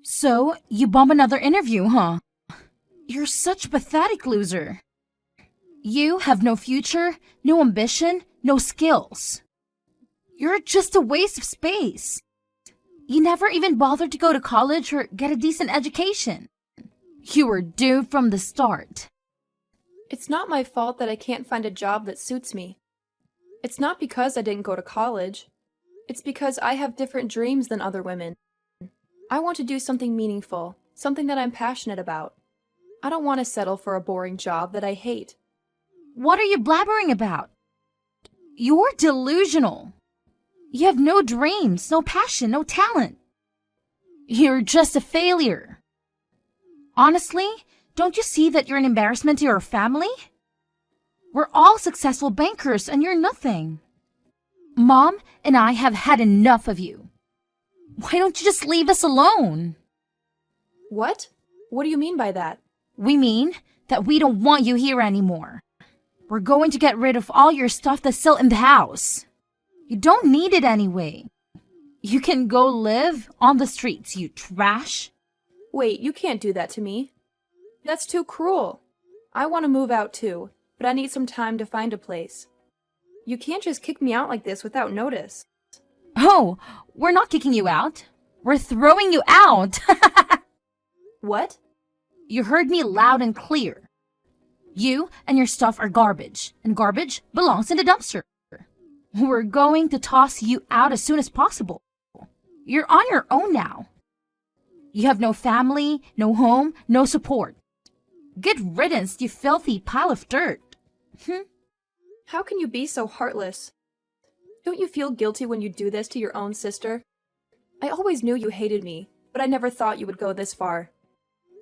So, you bomb another interview, huh? You're such a pathetic loser. You have no future, no ambition, no skills. You're just a waste of space. You never even bothered to go to college or get a decent education. You were doomed from the start. It's not my fault that I can't find a job that suits me. It's not because I didn't go to college. It's because I have different dreams than other women. I want to do something meaningful, something that I'm passionate about. I don't want to settle for a boring job that I hate. What are you blabbering about? You're delusional. You have no dreams, no passion, no talent. You're just a failure. Honestly, don't you see that you're an embarrassment to your family? We're all successful bankers and you're nothing. Mom and I have had enough of you. Why don't you just leave us alone? What? What do you mean by that? We mean that we don't want you here anymore. We're going to get rid of all your stuff that's still in the house. You don't need it anyway. You can go live on the streets, you trash. Wait, you can't do that to me. That's too cruel. I want to move out too, but I need some time to find a place. You can't just kick me out like this without notice. Oh, we're not kicking you out. We're throwing you out. What? You heard me loud and clear. You and your stuff are garbage, and garbage belongs in the dumpster. We're going to toss you out as soon as possible. You're on your own now. You have no family, no home, no support. Good riddance, you filthy pile of dirt. How can you be so heartless? Don't you feel guilty when you do this to your own sister? I always knew you hated me, but I never thought you would go this far.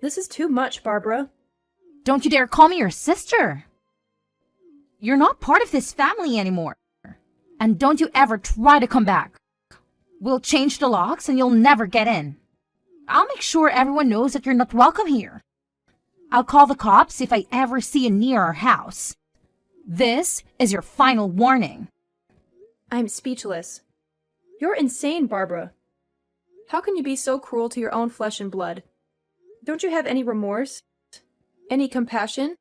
This is too much, Barbara. Don't you dare call me your sister. You're not part of this family anymore. And don't you ever try to come back. We'll change the locks and you'll never get in. I'll make sure everyone knows that you're not welcome here. I'll call the cops if I ever see you near our house. This is your final warning. I'm speechless. You're insane, Barbara. How can you be so cruel to your own flesh and blood? Don't you have any remorse? Any compassion?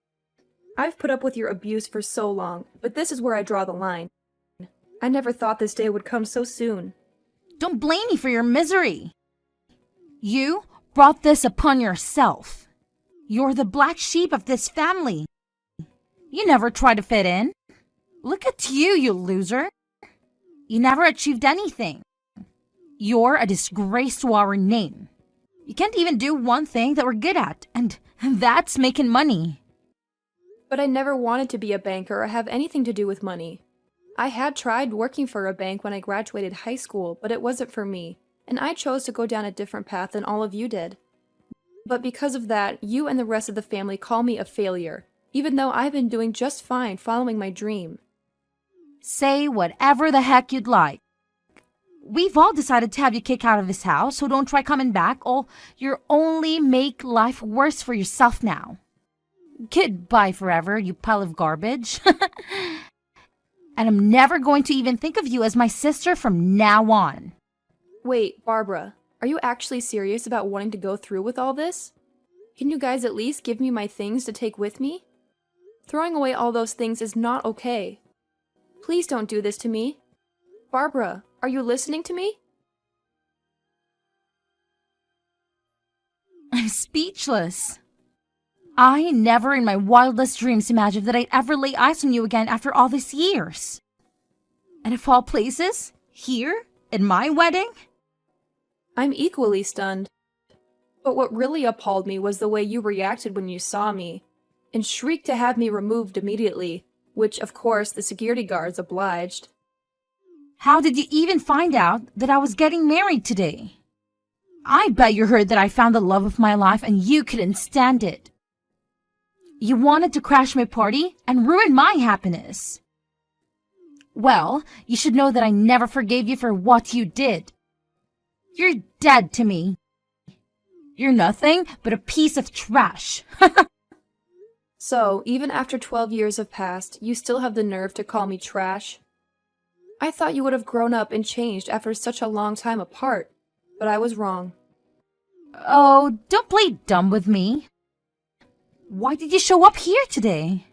I've put up with your abuse for so long, but this is where I draw the line. I never thought this day would come so soon. Don't blame me for your misery. You brought this upon yourself. You're the black sheep of this family. You never tried to fit in. Look at you, you loser. You never achieved anything. You're a disgrace to our name. You can't even do one thing that we're good at, and that's making money. But I never wanted to be a banker or have anything to do with money. I had tried working for a bank when I graduated high school, but it wasn't for me, and I chose to go down a different path than all of you did. But because of that, you and the rest of the family call me a failure, even though I've been doing just fine following my dream. Say whatever the heck you'd like. We've all decided to have you kicked out of this house, so don't try coming back, or you'll only make life worse for yourself now. Goodbye forever, you pile of garbage. And I'm never going to even think of you as my sister from now on. Wait, Barbara, are you actually serious about wanting to go through with all this? Can you guys at least give me my things to take with me? Throwing away all those things is not okay. Please don't do this to me. Barbara, are you listening to me? I'm speechless. I never in my wildest dreams imagined that I'd ever lay eyes on you again after all these years. And of all places, here, at my wedding? I'm equally stunned. But what really appalled me was the way you reacted when you saw me, and shrieked to have me removed immediately, which, of course, the security guards obliged. How did you even find out that I was getting married today? I bet you heard that I found the love of my life and you couldn't stand it. You wanted to crash my party and ruin my happiness. Well, you should know that I never forgave you for what you did. You're dead to me. You're nothing but a piece of trash. So, even after 12 years have passed, you still have the nerve to call me trash? I thought you would have grown up and changed after such a long time apart, but I was wrong. Oh, don't play dumb with me. Why did you show up here today?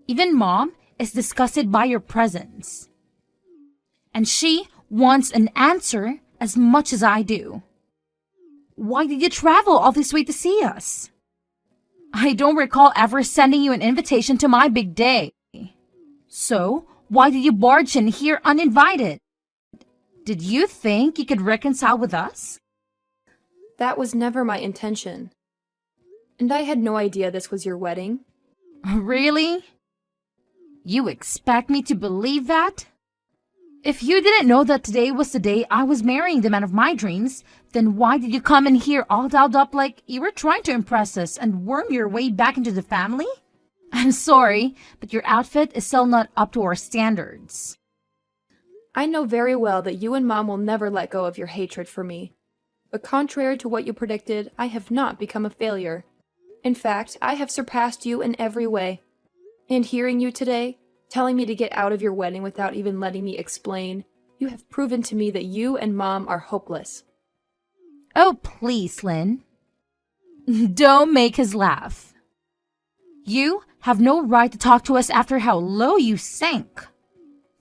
Even Mom is disgusted by your presence. And she wants an answer as much as I do. Why did you travel all this way to see us? I don't recall ever sending you an invitation to my big day. So, why did you barge in here uninvited? Did you think you could reconcile with us? That was never my intention. And I had no idea this was your wedding. Really? You expect me to believe that? If you didn't know that today was the day I was marrying the man of my dreams, then why did you come in here all dolled up like you were trying to impress us and worm your way back into the family? I'm sorry, but your outfit is still not up to our standards. I know very well that you and Mom will never let go of your hatred for me. But contrary to what you predicted, I have not become a failure. In fact, I have surpassed you in every way. And hearing you today, telling me to get out of your wedding without even letting me explain, you have proven to me that you and Mom are hopeless. Oh, please, Lynn. Don't make us laugh. You have no right to talk to us after how low you sank.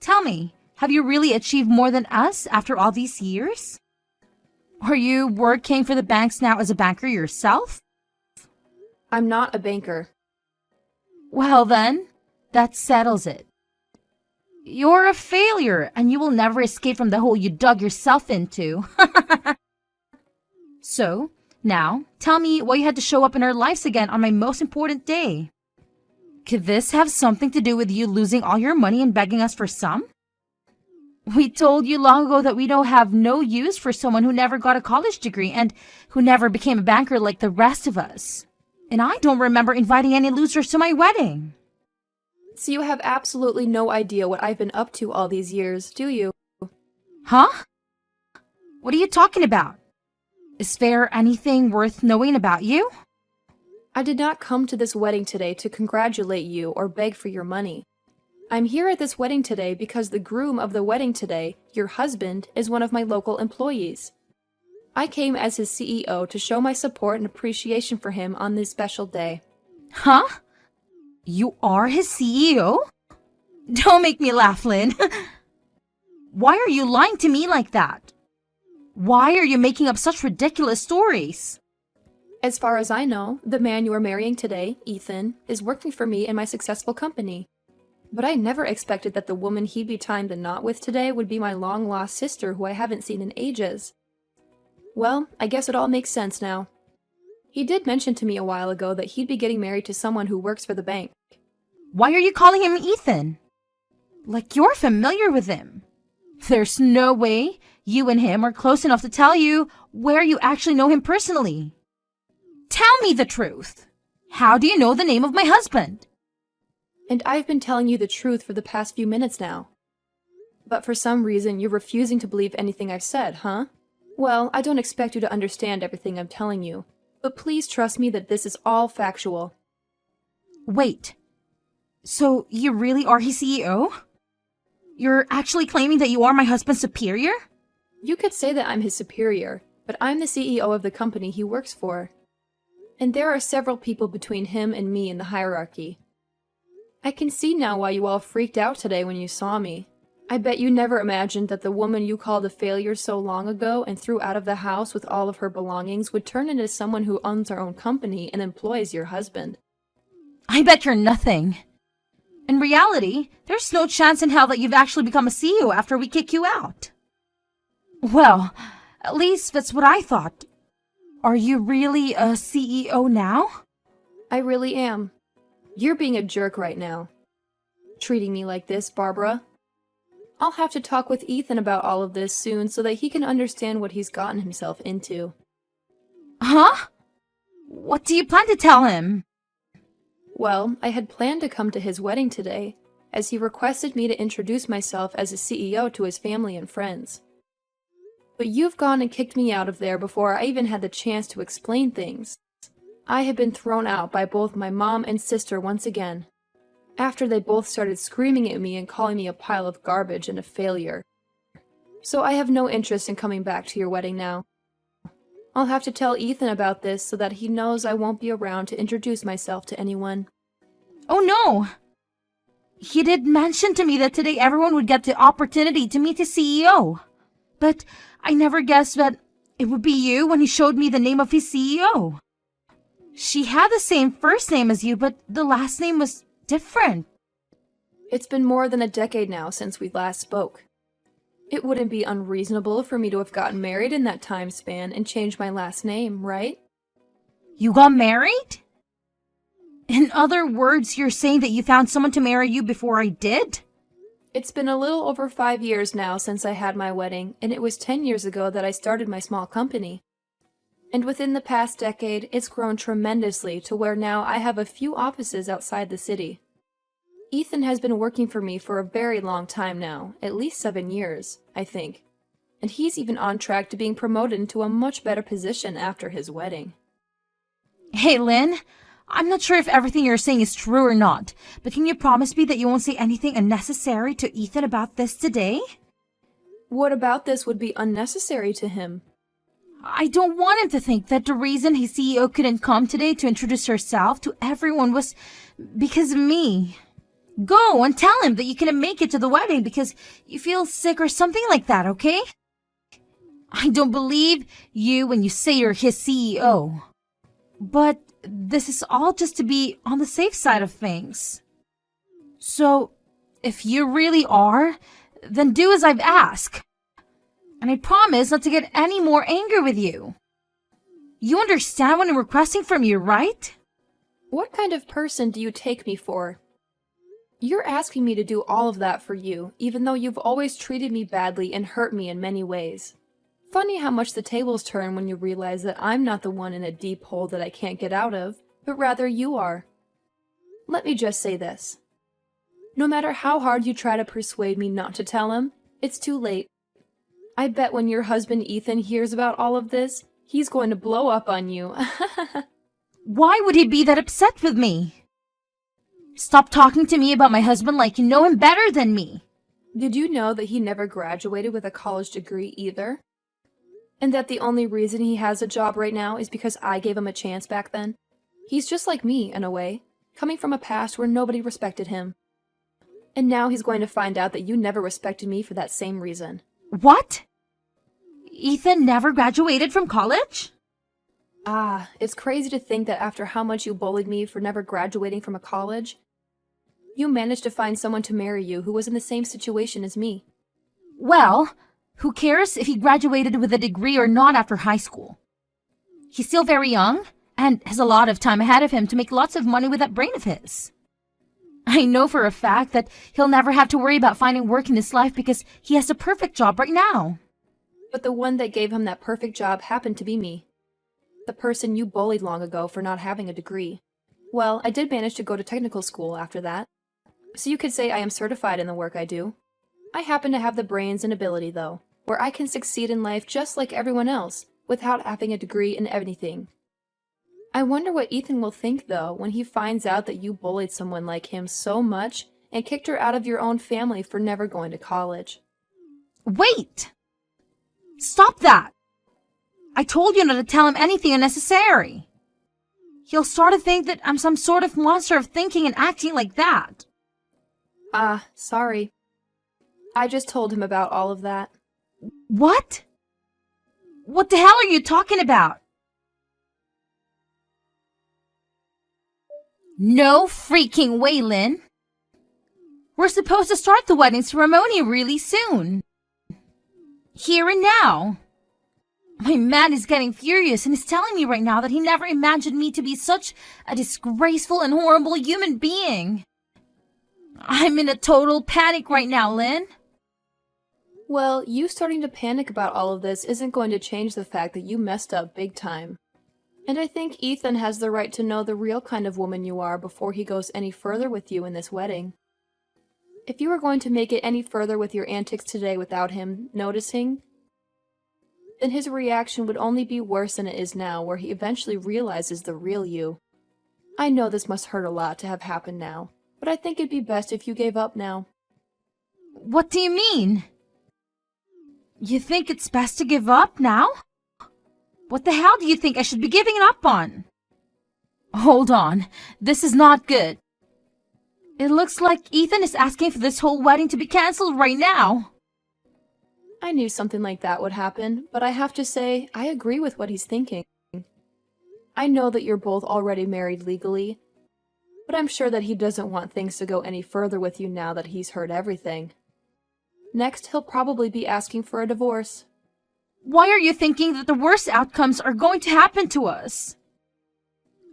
Tell me, have you really achieved more than us after all these years? Are you working for the banks now as a banker yourself? I'm not a banker. Well then, that settles it. You're a failure, and you will never escape from the hole you dug yourself into. So, now, tell me why you had to show up in our lives again on my most important day. Could this have something to do with you losing all your money and begging us for some? We told you long ago that we don't have no use for someone who never got a college degree and who never became a banker like the rest of us. And I don't remember inviting any losers to my wedding. So you have absolutely no idea what I've been up to all these years, do you? Huh? What are you talking about? Is there anything worth knowing about you? I did not come to this wedding today to congratulate you or beg for your money. I'm here at this wedding today because the groom of the wedding today, your husband, is one of my local employees. I came as his CEO to show my support and appreciation for him on this special day. Huh? You are his CEO? Don't make me laugh, Lynn. Why are you lying to me like that? Why are you making up such ridiculous stories? As far as I know, the man you are marrying today, Ethan, is working for me in my successful company. But I never expected that the woman he'd be tying the knot with today would be my long-lost sister who I haven't seen in ages. Well, I guess it all makes sense now. He did mention to me a while ago that he'd be getting married to someone who works for the bank. Why are you calling him Ethan? Like you're familiar with him. There's no way you and him are close enough to tell you where you actually know him personally. Tell me the truth. How do you know the name of my husband? And I've been telling you the truth for the past few minutes now. But for some reason, you're refusing to believe anything I've said, huh? Well, I don't expect you to understand everything I'm telling you, but please trust me that this is all factual. Wait. So you really are his CEO? You're actually claiming that you are my husband's superior? You could say that I'm his superior, but I'm the CEO of the company he works for. And there are several people between him and me in the hierarchy. I can see now why you all freaked out today when you saw me. I bet you never imagined that the woman you called a failure so long ago and threw out of the house with all of her belongings would turn into someone who owns her own company and employs your husband. I bet you're nothing. In reality, there's no chance in hell that you've actually become a CEO after we kick you out. Well, at least that's what I thought. Are you really a CEO now? I really am. You're being a jerk right now. Treating me like this, Barbara. I'll have to talk with Ethan about all of this soon so that he can understand what he's gotten himself into. Huh? What do you plan to tell him? Well, I had planned to come to his wedding today, as he requested me to introduce myself as a CEO to his family and friends. But you've gone and kicked me out of there before I even had the chance to explain things. I had been thrown out by both my mom and sister once again, after they both started screaming at me and calling me a pile of garbage and a failure. So I have no interest in coming back to your wedding now. I'll have to tell Ethan about this so that he knows I won't be around to introduce myself to anyone. Oh no! He did mention to me that today everyone would get the opportunity to meet the CEO. But I never guessed that it would be you when he showed me the name of his CEO. She had the same first name as you, but the last name was different. It's been more than a decade now since we last spoke. It wouldn't be unreasonable for me to have gotten married in that time span and changed my last name, right? You got married? In other words, you're saying that you found someone to marry you before I did? It's been a little over 5 years now since I had my wedding, and it was 10 years ago that I started my small company. And within the past decade, it's grown tremendously to where now I have a few offices outside the city. Ethan has been working for me for a very long time now, at least 7 years, I think. And he's even on track to being promoted into a much better position after his wedding. Hey, Lynn, I'm not sure if everything you're saying is true or not, but can you promise me that you won't say anything unnecessary to Ethan about this today? What about this would be unnecessary to him? I don't want him to think that the reason his CEO couldn't come today to introduce herself to everyone was because of me. Go and tell him that you couldn't make it to the wedding because you feel sick or something like that, okay? I don't believe you when you say you're his CEO. But this is all just to be on the safe side of things. So, if you really are, then do as I've asked. And I promise not to get any more angry with you. You understand what I'm requesting from you, right? What kind of person do you take me for? You're asking me to do all of that for you, even though you've always treated me badly and hurt me in many ways. Funny how much the tables turn when you realize that I'm not the one in a deep hole that I can't get out of, but rather you are. Let me just say this. No matter how hard you try to persuade me not to tell him, it's too late. I bet when your husband Ethan hears about all of this, he's going to blow up on you. Why would he be that upset with me? Stop talking to me about my husband like you know him better than me. Did you know that he never graduated with a college degree either? And that the only reason he has a job right now is because I gave him a chance back then? He's just like me, in a way, coming from a past where nobody respected him. And now he's going to find out that you never respected me for that same reason. What? Ethan never graduated from college? Ah, it's crazy to think that after how much you bullied me for never graduating from a college, you managed to find someone to marry you who was in the same situation as me. Well, who cares if he graduated with a degree or not after high school? He's still very young and has a lot of time ahead of him to make lots of money with that brain of his. I know for a fact that he'll never have to worry about finding work in his life because he has the perfect job right now. But the one that gave him that perfect job happened to be me. The person you bullied long ago for not having a degree. Well, I did manage to go to technical school after that. So you could say I am certified in the work I do. I happen to have the brains and ability, though, where I can succeed in life just like everyone else, without having a degree in anything. I wonder what Ethan will think, though, when he finds out that you bullied someone like him so much and kicked her out of your own family for never going to college. Wait! Stop that! I told you not to tell him anything unnecessary. He'll start to think that I'm some sort of monster of thinking and acting like that. Ah, sorry. I just told him about all of that. What? What the hell are you talking about? No freaking way, Lynn. We're supposed to start the wedding ceremony really soon. Here and now. My man is getting furious and is telling me right now that he never imagined me to be such a disgraceful and horrible human being. I'm in a total panic right now, Lynn. Well, you starting to panic about all of this isn't going to change the fact that you messed up big time. And I think Ethan has the right to know the real kind of woman you are before he goes any further with you in this wedding. If you were going to make it any further with your antics today without him noticing, then his reaction would only be worse than it is now, where he eventually realizes the real you. I know this must hurt a lot to have happened now, but I think it'd be best if you gave up now. What do you mean? You think it's best to give up now? What the hell do you think I should be giving it up on? Hold on, this is not good. It looks like Ethan is asking for this whole wedding to be cancelled right now. I knew something like that would happen, but I have to say, I agree with what he's thinking. I know that you're both already married legally, but I'm sure that he doesn't want things to go any further with you now that he's heard everything. Next, he'll probably be asking for a divorce. Why are you thinking that the worst outcomes are going to happen to us?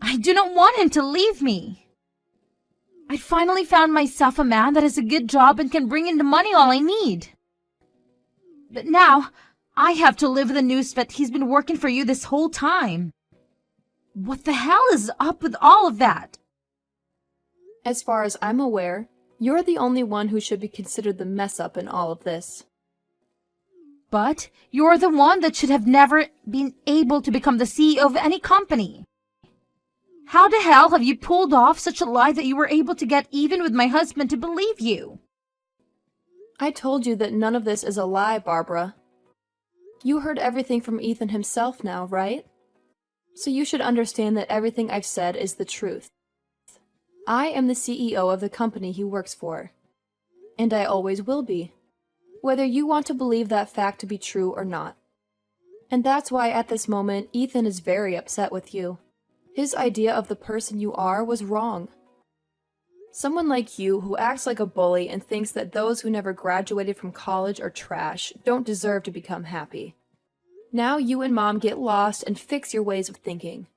I do not want him to leave me. I finally found myself a man that has a good job and can bring in the money all I need. But now, I have to live with the news that he's been working for you this whole time. What the hell is up with all of that? As far as I'm aware, you're the only one who should be considered the mess-up in all of this. But you're the one that should have never been able to become the CEO of any company. How the hell have you pulled off such a lie that you were able to get even with my husband to believe you? I told you that none of this is a lie, Barbara. You heard everything from Ethan himself now, right? So you should understand that everything I've said is the truth. I am the CEO of the company he works for. And I always will be, whether you want to believe that fact to be true or not. And that's why at this moment, Ethan is very upset with you. His idea of the person you are was wrong. Someone like you who acts like a bully and thinks that those who never graduated from college are trash don't deserve to become happy. Now you and Mom get lost and fix your ways of thinking.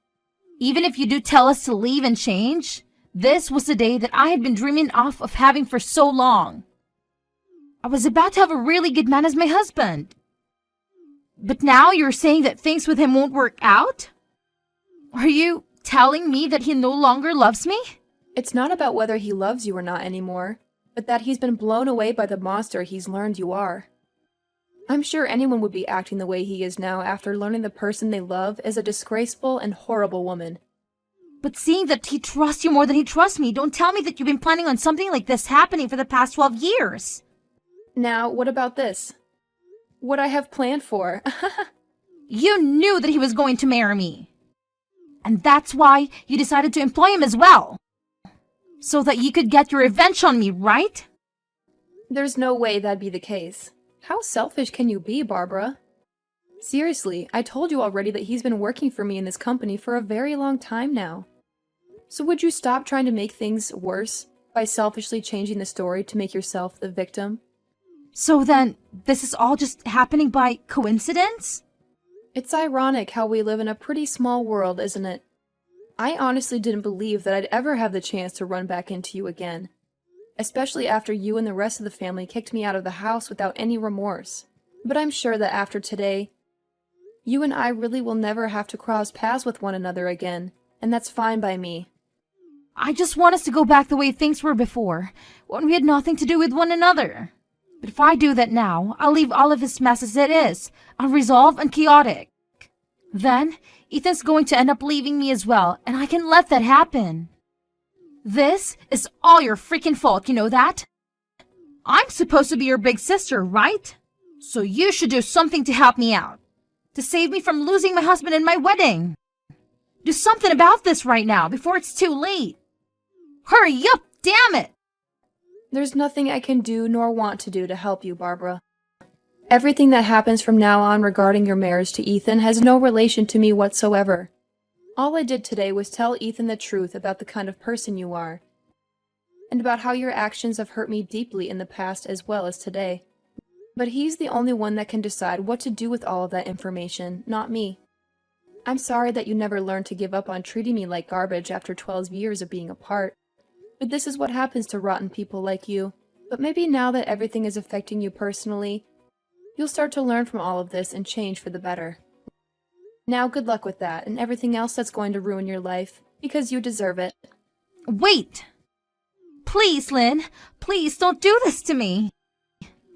Even if you do tell us to leave and change, this was the day that I had been dreaming of having for so long. I was about to have a really good man as my husband. But now you're saying that things with him won't work out? Are you telling me that he no longer loves me? It's not about whether he loves you or not anymore, but that he's been blown away by the monster he's learned you are. I'm sure anyone would be acting the way he is now after learning the person they love is a disgraceful and horrible woman. But seeing that he trusts you more than he trusts me, don't tell me that you've been planning on something like this happening for the past 12 years. Now, what about this? What I have planned for. You knew that he was going to marry me. And that's why you decided to employ him as well. So that you could get your revenge on me, right? There's no way that'd be the case. How selfish can you be, Barbara? Seriously, I told you already that he's been working for me in this company for a very long time now. So would you stop trying to make things worse by selfishly changing the story to make yourself the victim? So then, this is all just happening by coincidence? It's ironic how we live in a pretty small world, isn't it? I honestly didn't believe that I'd ever have the chance to run back into you again. Especially after you and the rest of the family kicked me out of the house without any remorse. But I'm sure that after today, you and I really will never have to cross paths with one another again, and that's fine by me. I just want us to go back the way things were before, when we had nothing to do with one another. But if I do that now, I'll leave all of this mess as it is, unresolved and chaotic. Then, Ethan's going to end up leaving me as well, and I can let that happen. This is all your freaking fault, you know that? I'm supposed to be your big sister, right? So you should do something to help me out. To save me from losing my husband and my wedding. Do something about this right now, before it's too late. Hurry up, damn it! There's nothing I can do nor want to do to help you, Barbara. Everything that happens from now on regarding your marriage to Ethan has no relation to me whatsoever. All I did today was tell Ethan the truth about the kind of person you are, and about how your actions have hurt me deeply in the past as well as today. But he's the only one that can decide what to do with all of that information, not me. I'm sorry that you never learned to give up on treating me like garbage after 12 years of being apart. But this is what happens to rotten people like you. But maybe now that everything is affecting you personally, you'll start to learn from all of this and change for the better. Now good luck with that and everything else that's going to ruin your life, because you deserve it. Wait! Please, Lynn, please don't do this to me.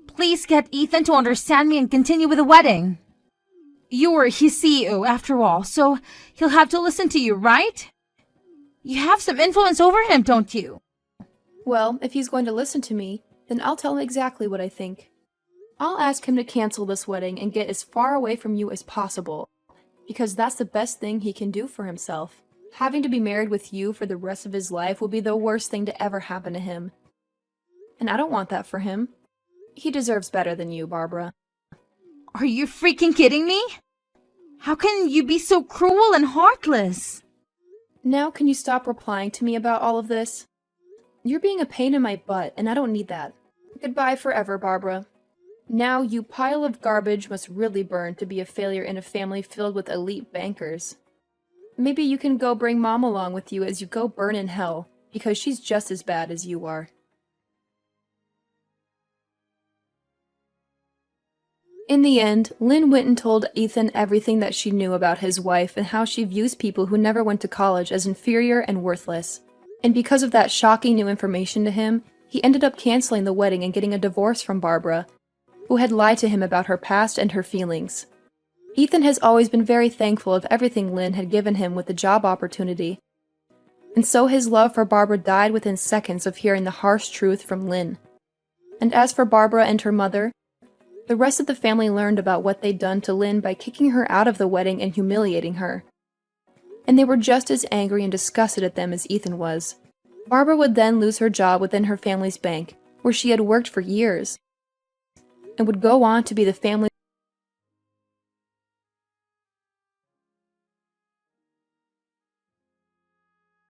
Please get Ethan to understand me and continue with the wedding. You're his CEO after all, so he'll have to listen to you, right? You have some influence over him, don't you? Well, if he's going to listen to me, then I'll tell him exactly what I think. I'll ask him to cancel this wedding and get as far away from you as possible, because that's the best thing he can do for himself. Having to be married with you for the rest of his life will be the worst thing to ever happen to him. And I don't want that for him. He deserves better than you, Barbara. Are you freaking kidding me? How can you be so cruel and heartless? Now can you stop replying to me about all of this? You're being a pain in my butt, and I don't need that. Goodbye forever, Barbara. Now you pile of garbage must really burn to be a failure in a family filled with elite bankers. Maybe you can go bring Mom along with you as you go burn in hell, because she's just as bad as you are. In the end, Lynn went and told Ethan everything that she knew about his wife and how she views people who never went to college as inferior and worthless. And because of that shocking new information to him, he ended up canceling the wedding and getting a divorce from Barbara, who had lied to him about her past and her feelings. Ethan has always been very thankful of everything Lynn had given him with the job opportunity, and so his love for Barbara died within seconds of hearing the harsh truth from Lynn. And as for Barbara and her mother, the rest of the family learned about what they'd done to Lynn by kicking her out of the wedding and humiliating her. And they were just as angry and disgusted at them as Ethan was. Barbara would then lose her job within her family's bank, where she had worked for years, and would go on to be the family's